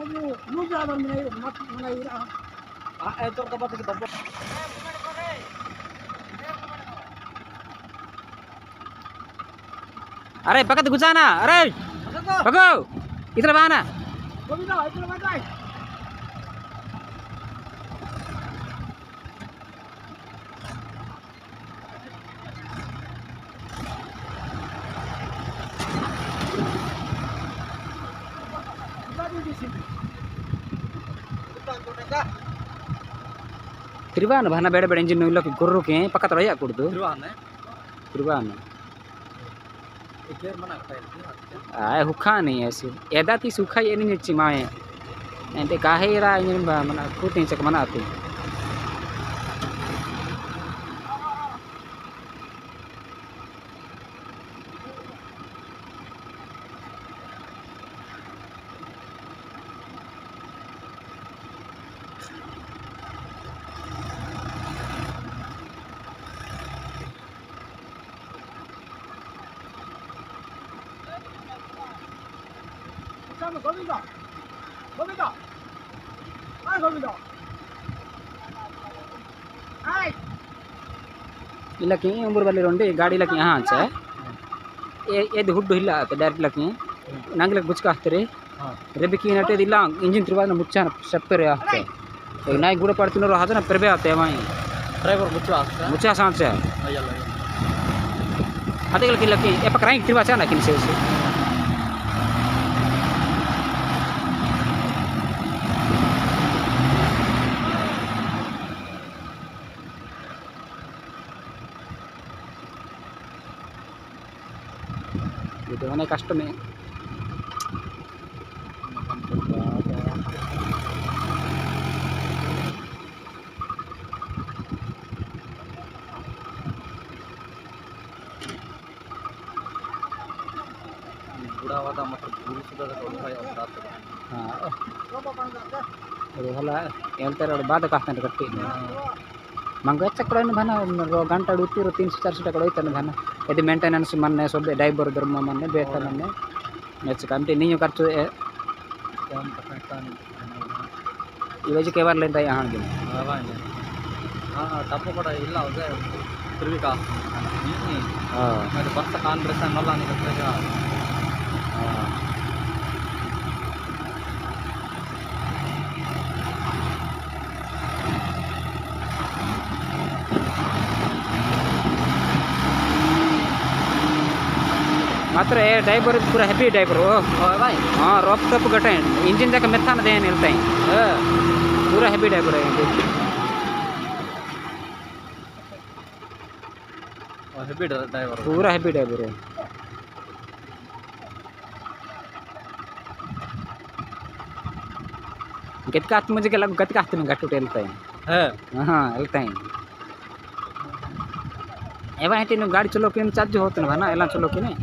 lu jalan menai itu tempat itu tempat. अरे पकड़ घुसाना अरे पकड़ो इधर बहाना गोविंदा इधर मत आए ತಿರುವಾನ ಬಹನ ಬೇಡ ಬೇಡ ಇಂಜಿನ್ ಇಲ್ಲ ಗುರ್ರುಕೆ ಪಕ್ಕ ತೊಳೆಯ ಕುಡ್ದು ತಿರುವಾನ आए हुखा नहीं ऐसे एदा ती सुखा ये नहीं चिमाए एंटे काहे रा इंजन मना कुते चक मना आते गोविंदा गोविंदा आए गोविंदा आए इलाके उम्र वाले रोंडे गाड़ी लकी यहाँ आचे ये हुड्डु हिला डायरेक्ट लकी नांगलक बुचका हतरे रेबिकी नटे दिला इंजिन तिरुवाना मुच्चा सप्पेरे आते एक नाई गुड़ पड़तिनो रो हाजना परबे आते माई ड्राइवर मुच्चा सांचे अते लकी ए पकराई तिरुवाचा ना किन से itu mana custom ya बुढ़ावादा मतलब गुरु सुधा का भाई और रात हाँ itu hala yang terlalu bad kahtan katti mangga cakra ne bhana घंटा उठी रो 300-400 টাকা লইতা ne bhana यदि मेंटेनेंस मानने सब ड्राइवर धर्म मानने बेटा मानने नेच कामटे नहीं खर्च ए कम पकड़तान इवेज के बार लेता यहां दिन हां तप्पु ಕೂಡ ಇಲ್ಲ ಅದೇ ತಿರುವಿಕಾ हां ಮತ್ತೆ ಬಸ್ ಕಾಂಗ್ರೆಸ್ ಅನ್ನಲ್ಲ ನಿಮಗೆ मात्र ए ड्राइवर पूरा हैप्पी ड्राइवर हो भाई हाँ रॉक टॉप गटे इंजन जाके मेथा न देन हिलता है पूरा हैप्पी ड्राइवर है हैप्पी ड्राइवर पूरा हैप्पी ड्राइवर है कितका हाथ मुझे लग कितका हाथ में गट्टू टेलता है हाँ हिलता है एवं हेटी गाड़ी चलो कि चार्ज होते ना ना एला चलो कि नहीं